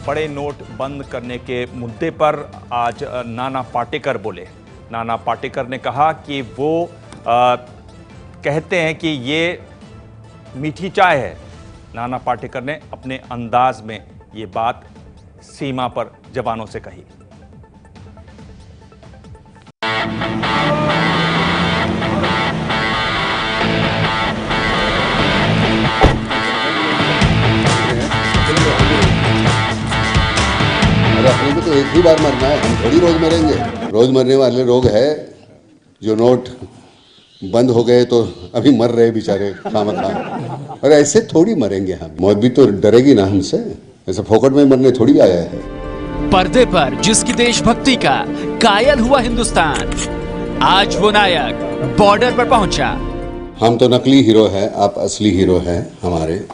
बड़े नोट बंद करने के मुद्दे पर आज नाना पाटेकर बोले। नाना पाटेकर ने कहा कि वो कहते हैं कि ये मीठी चाय है। नाना पाटेकर ने अपने अंदाज में ये बात सीमा पर जवानों से कही। अपने को तो एक ही बार मरना है, हम थोड़ी रोज मरेंगे। रोज मरने वाले लोग है जो नोट बंद हो गए तो अभी मर रहे बेचारे खामखा, और ऐसे थोड़ी मरेंगे हम। मौत भी तो डरेगी ना हमसे, ऐसे फोकट में मरने थोड़ी आया है। पर्दे पर जिसकी देशभक्ति का कायल हुआ हिंदुस्तान, आज वो नायक बॉर्डर पर पहुंचा। हम तो नकली हीरो हैं, आप असली हीरो हैं हमारे।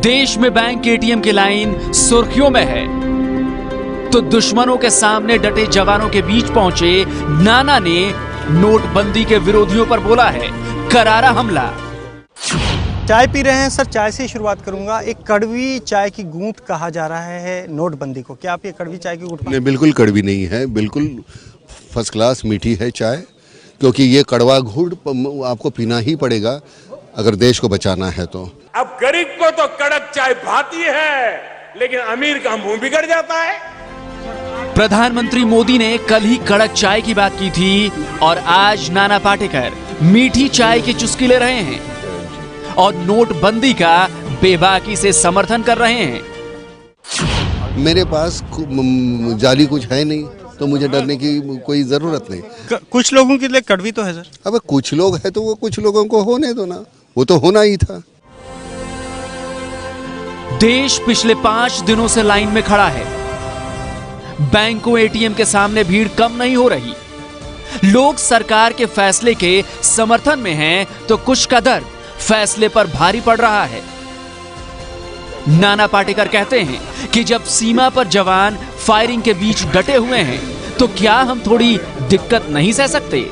देश में बैंक के एटीएम की लाइन सुर्खियों में है, तो दुश्मनों के सामने डटे जवानों के बीच पहुंचे नाना ने नोटबंदी के विरोधियों पर बोला है करारा हमला। चाय पी रहे हैं सर, चाय से ही शुरुआत करूंगा। एक कड़वी चाय की गूंथ कहा जा रहा है नोटबंदी को, क्या आप ये कड़वी चाय की गूंथ? नहीं, बिल्कुल कड़वी नहीं है, बिल्कुल फर्स्ट क्लास मीठी है चाय, क्योंकि ये कड़वा घूंट आपको पीना ही पड़ेगा अगर देश को बचाना है तो। अब गरीब को तो कड़क चाय भाती है, लेकिन अमीर का मुंह बिगड़ जाता है। प्रधानमंत्री मोदी ने कल ही कड़क चाय की बात की थी और आज नाना पाटेकर मीठी चाय की चुस्की ले रहे हैं और नोटबंदी का बेबाकी से समर्थन कर रहे हैं। मेरे पास जाली कुछ है नहीं, तो मुझे डरने की कोई जरूरत नहीं। कुछ लोगों के लिए कड़वी तो है सर। अब कुछ लोग हैं तो वो कुछ लोगों को होने दो ना, वो तो होना ही था। देश पिछले 5 दिनों से लाइन में खड़ा है। बैंकों एटीएम के सामने भीड़ कम नहीं हो रही। लोग सरकार के फैसले के समर्थन में हैं, तो कुछ का दर्द फैसले पर भारी पड़ रहा है। नाना पाटेकर कहते हैं कि जब सीमा पर जवान फायरिंग के बीच डटे हुए हैं, तो क्या हम थोड़ी दिक्कत नहीं सह सकते?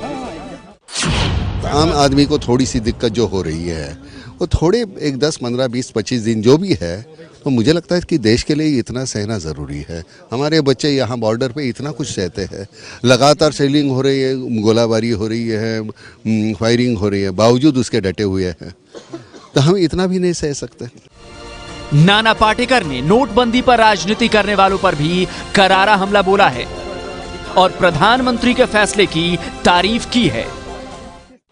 आम आदमी को थोड़ी सी दिक्कत जो हो रही है, वो थोड़े एक 10, 15, 20, 25 दिन जो भी है, तो मुझे लगता है कि देश के लिए इतना सहना ज़रूरी है। हमारे बच्चे यहाँ बॉर्डर पे इतना कुछ सहते हैं, लगातार शेलिंग हो रही है, गोलाबारी हो रही है, फायरिंग हो रही है, बावजूद उसके डटे हुए हैं, तो हम इतना भी नहीं सह सकते। नाना पाटेकर ने नोटबंदी पर राजनीति करने वालों पर भी करारा हमला बोला है और प्रधानमंत्री के फैसले की तारीफ की है।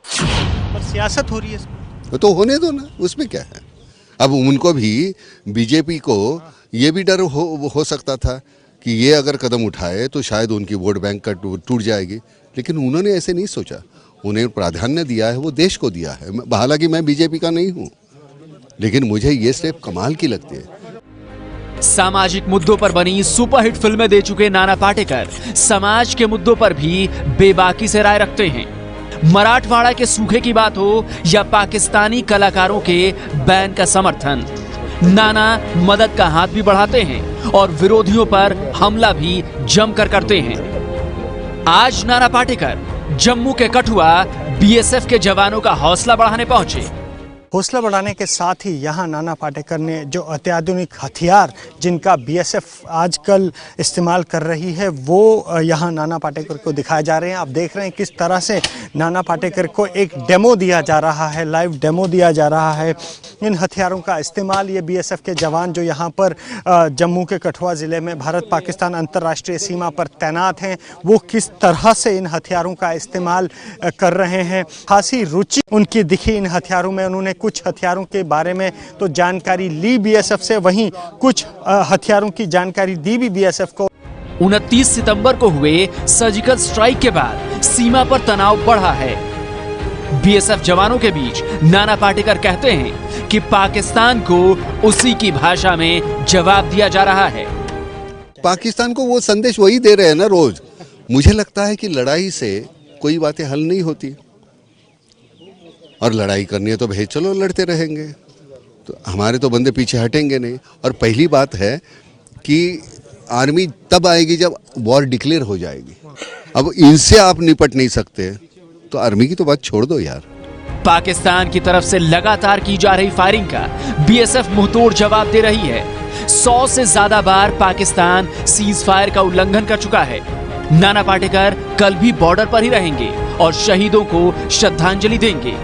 पर सियासत हो रही है तो होने दो ना, उसमें क्या है। अब उनको भी, बीजेपी को ये भी डर हो सकता था कि ये अगर कदम उठाए तो शायद उनकी वोट बैंक का टूट जाएगी, लेकिन उन्होंने ऐसे नहीं सोचा। उन्हें प्राधान्य दिया है, वो देश को दिया है। हालांकि मैं बीजेपी का नहीं हूँ, लेकिन मुझे ये स्टेप कमाल की लगती है। सामाजिक मुद्दों पर बनी सुपरहिट फिल्में दे चुके नाना पाटेकर समाज के मुद्दों पर भी बेबाकी से राय रखते हैं। मराठवाड़ा के सूखे की बात हो या पाकिस्तानी कलाकारों के बैन का समर्थन, नाना मदद का हाथ भी बढ़ाते हैं और विरोधियों पर हमला भी जमकर करते हैं। आज नाना पाटेकर जम्मू के कठुआ बीएसएफ के जवानों का हौसला बढ़ाने पहुंचे। हौसला बढ़ाने के साथ ही यहाँ नाना पाटेकर ने जो अत्याधुनिक हथियार जिनका बीएसएफ आजकल इस्तेमाल कर रही है, वो यहाँ नाना पाटेकर को दिखाए जा रहे हैं। आप देख रहे हैं किस तरह से नाना पाटेकर को एक डेमो दिया जा रहा है, लाइव डेमो दिया जा रहा है। इन हथियारों का इस्तेमाल ये बीएसएफ के जवान जो यहाँ पर जम्मू के कठुआ ज़िले में भारत पाकिस्तान अंतर्राष्ट्रीय सीमा पर तैनात हैं, वो किस तरह से इन हथियारों का इस्तेमाल कर रहे हैं। खासी रुचि उनकी दिखी इन हथियारों में। उन्होंने कुछ हथियारों के बारे में तो जानकारी ली बीएसएफ से, वहीं कुछ हथियारों की जानकारी दी भी बीएसएफ को। 29 सितंबर को हुए सर्जिकल स्ट्राइक के बाद सीमा पर तनाव बढ़ा है। बीएसएफ जवानों के बीच नाना पाटेकर कहते हैं कि पाकिस्तान को उसी की भाषा में जवाब दिया जा रहा है। पाकिस्तान को वो संदेश वही दे रहे हैं ना रोज। मुझे लगता है कि लड़ाई से कोई बातें हल नहीं होती, और लड़ाई करनी है तो भाई चलो लड़ते रहेंगे, तो हमारे तो बंदे पीछे हटेंगे नहीं। और पहली बात है कि आर्मी तब आएगी जब वॉर डिक्लेयर हो जाएगी। अब इनसे आप निपट नहीं सकते, तो आर्मी की तो बात छोड़ दो यार। पाकिस्तान की तरफ से लगातार की जा रही फायरिंग का बीएसएफ मुंहतोड़ जवाब दे रही है। 100 से ज्यादा बार पाकिस्तान सीज फायर का उल्लंघन कर चुका है। नाना पाटेकर कल भी बॉर्डर पर ही रहेंगे और शहीदों को श्रद्धांजलि देंगे।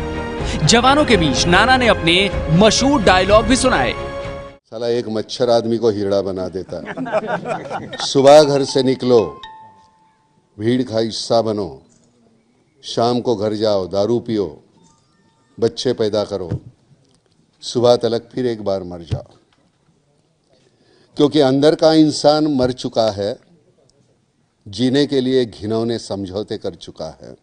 जवानों के बीच नाना ने अपने मशहूर डायलॉग भी सुनाए। साला एक मच्छर आदमी को हिजड़ा बना देता है। सुबह घर से निकलो, भीड़ का हिस्सा बनो, शाम को घर जाओ, दारू पियो, बच्चे पैदा करो, सुबह तलक फिर एक बार मर जाओ, क्योंकि अंदर का इंसान मर चुका है, जीने के लिए घिनौने समझौते कर चुका है।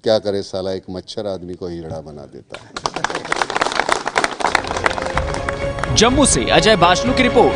क्या करे साला, एक मच्छर आदमी को हिजड़ा बना देता है। जम्मू से अजय बाशलू की रिपोर्ट।